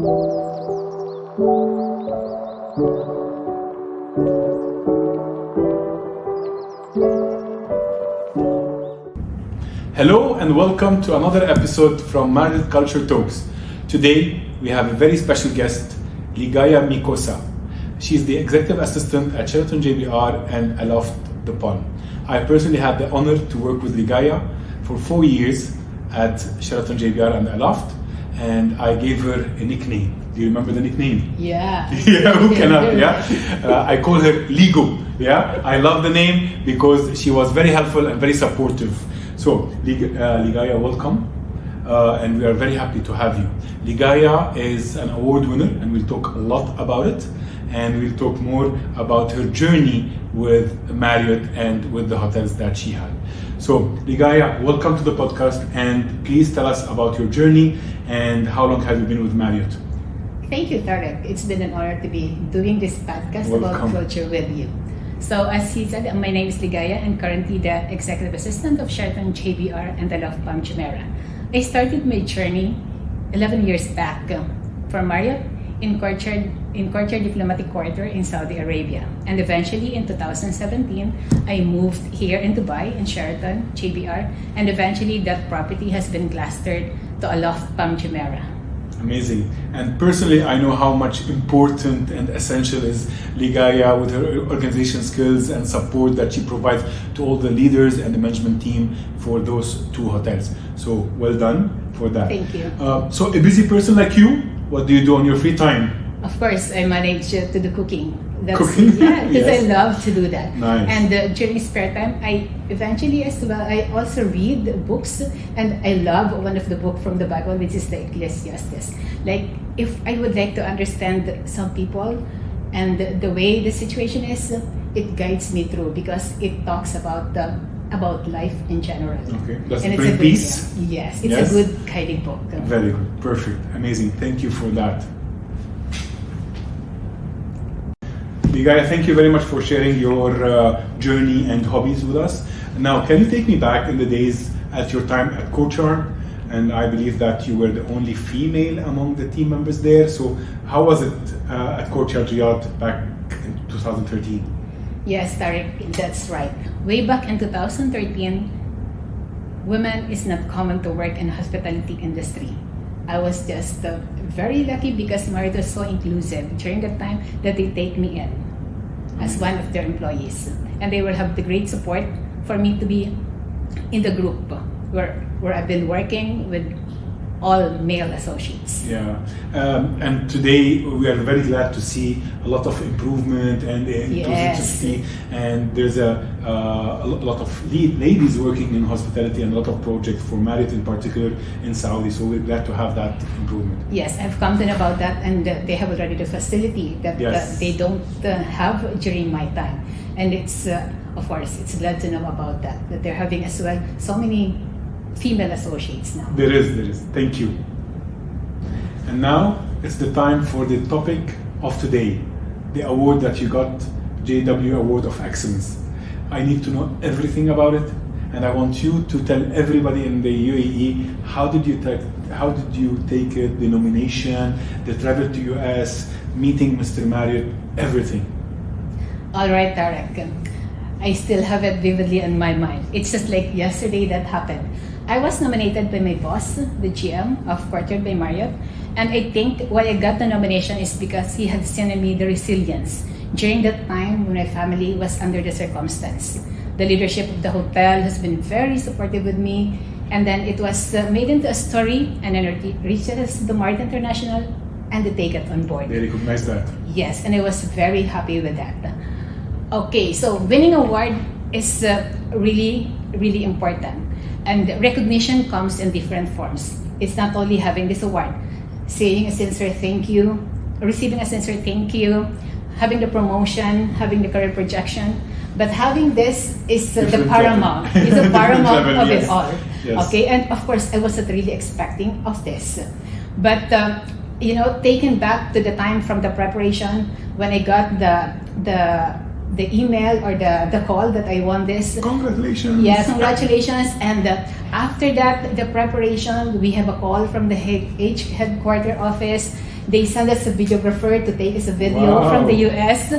Hello and welcome to another episode from Marriott Culture Talks. Today we have a very special guest, Ligaya Micosa. She's the Executive Assistant at Sheraton JBR and Aloft the Palm. I personally had the honor to work with Ligaya for 4 years at Sheraton JBR and Aloft, and I gave her a nickname. Do you remember the nickname? Yeah. Yeah, who cannot? Yeah. I call her Ligo. Yeah. I love the name because she was very helpful and very supportive. So, Ligaya, welcome, and we are very happy to have you. Ligaya is an award winner, and we'll talk a lot about it, and we'll talk more about her journey with Marriott and with the hotels that she had. So, Ligaya, welcome to the podcast, and please tell us about your journey and how long have you been with Marriott? Thank you, Tarek. It's been an honor to be doing this podcast about culture with you. So as he said, my name is Ligaya and currently the Executive Assistant of Sheraton JBR and the Aloft Jumeirah. I started my journey 11 years back for Marriott in Courtyard Diplomatic Quarter in Saudi Arabia. And eventually in 2017, I moved here in Dubai in Sheraton JBR, and eventually that property has been clustered to Aloft Jumeirah. Amazing. And personally, I know how much important and essential is Ligaya with her organization skills and support that she provides to all the leaders and the management team for those two hotels. So well done for that. Thank you. So a busy person like you, what do you do on your free time? Of course, I manage to do cooking. Cooking? Yeah, because Yes. I love to do that. Nice. And during spare time, I eventually as well, I also read books, and I love one of the book from the Bible, which is the Ecclesiastes. Like, if I would like to understand some people and the way the situation is, it guides me through because it talks about life in general. Okay. Does And it it's bring a good, peace? Yes, it's Yes? a good guiding book. Very good. Perfect. Amazing. Thank you for that. Ligaya, thank you very much for sharing your journey and hobbies with us. Now, can you take me back in the days at your time at Courtyard? And I believe that you were the only female among the team members there. So how was it at Courtyard Riyadh back in 2013? Yes, Tarek, that's right. Way back in 2013, women is not common to work in hospitality industry. I was just very lucky because Marriott was so inclusive during that time that they take me in as one of their employees. And they will have the great support for me to be in the group where I've been working with all male associates. Yeah, and today we are very glad to see a lot of improvement and inclusivity, and there's a lot of ladies working in hospitality and a lot of projects for Marriott in particular in Saudi, so we're glad to have that improvement. Yes, I've come to know about that, and they have already the facility that they don't have during my time. And it's, of course, it's glad to know about that they're having as well so many female associates now. There is. Thank you. And now it's the time for the topic of today, the award that you got, JW Award of Excellence. I need to know everything about it, and I want you to tell everybody in the UAE how did you take it, the nomination, the travel to US, meeting Mr. Marriott, everything. All right, Tarek. I still have it vividly in my mind. It's just like yesterday that happened. I was nominated by my boss, the GM of Courtyard by Marriott, and I think why I got the nomination is because he had seen in me the resilience during that time when my family was under the circumstance. The leadership of the hotel has been very supportive with me, and then it was made into a story, and then it reached us to the Marriott International, and they take it on board. They recognize that. Yes, and I was very happy with that. Okay, so winning award is really, really important. And recognition comes in different forms. It's not only having this award, saying a sincere thank you, receiving a sincere thank you, having the promotion, having the career projection, but having this is the paramount. It's the paramount of it all. Yes. Okay, and of course, I wasn't really expecting of this. But, taken back to the time from the preparation, when I got the email or the call that I won this. Congratulations. Yeah, congratulations. And after that, the preparation, we have a call from the headquarter office, They sent us a videographer to take us a video from the US.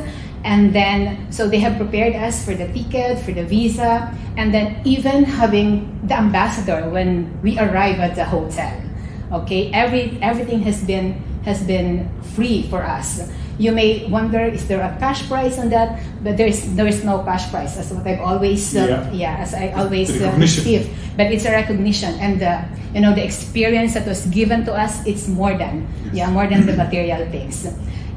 And then, so they have prepared us for the ticket, for the visa, and then even having the ambassador when we arrive at the hotel. Okay, everything has been free for us. You may wonder, is there a cash price on that? But there is no cash price, as what I've always received. But it's a recognition, and the experience that was given to us. It's more than the material things.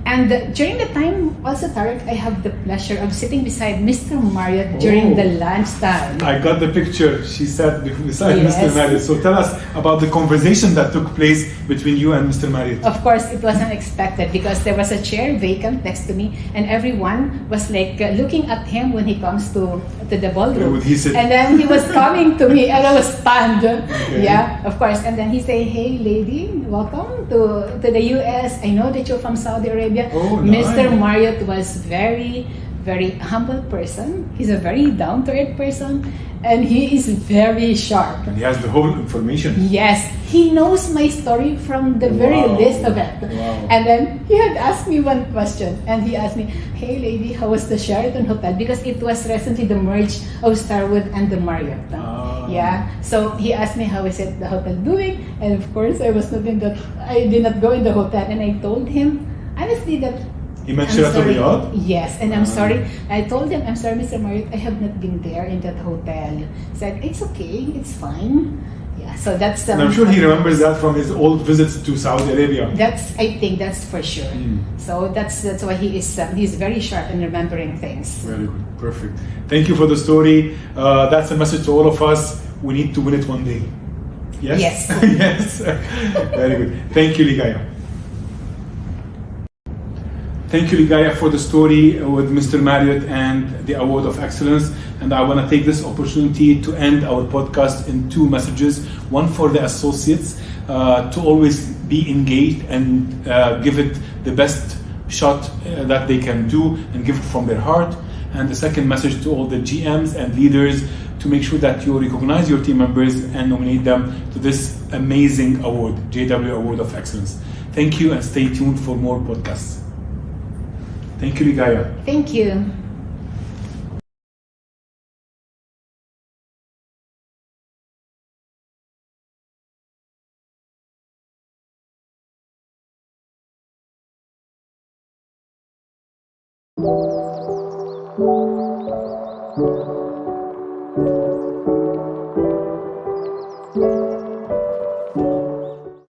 And during the time, also Tarek, I have the pleasure of sitting beside Mr. Marriott during the lunchtime. I got the picture. She sat beside Mr. Marriott. So tell us about the conversation that took place between you and Mr. Marriott. Of course, it was unexpected because there was a chair vacant next to me, and everyone was like looking at him when he comes to the ballroom. Would he sit? And then he was coming to me, and I was stunned. Okay. Yeah, of course. And then he said, "Hey, lady, welcome to the US. I know that you're from Saudi Arabia." Oh, nice. Mr. Marriott was very humble person. He's a very down-to-earth person, and he is very sharp. And he has the whole information. Yes, he knows my story from the very least of it. Wow. And then he had asked me one question, and he asked me, "Hey lady, how was the Sheraton hotel?" Because it was recently the merge of Starwood and the Marriott. Yeah, so he asked me how is it the hotel doing, and of course I did not go in the hotel, and I told him honestly that He met Sheraton Riyadh? Yes, and I'm sorry. I told him, "I'm sorry, Mr. Marriott, I have not been there in that hotel." He said, "It's okay, it's fine." Yeah, so that's. And I'm sure he remembers that from his old visits to Saudi Arabia. I think that's for sure. So that's why he's very sharp in remembering things. Very good, perfect. Thank you for the story. That's a message to all of us. We need to win it one day. Yes. Yes. Yes. Very good. Thank you, Ligaya. Thank you, Ligaya, for the story with Mr. Marriott and the Award of Excellence. And I want to take this opportunity to end our podcast in two messages. One for the associates, to always be engaged and give it the best shot that they can do and give it from their heart. And the second message to all the GMs and leaders to make sure that you recognize your team members and nominate them to this amazing award, JW Award of Excellence. Thank you, and stay tuned for more podcasts. Thank you, Ligaya. Thank you. Thank you.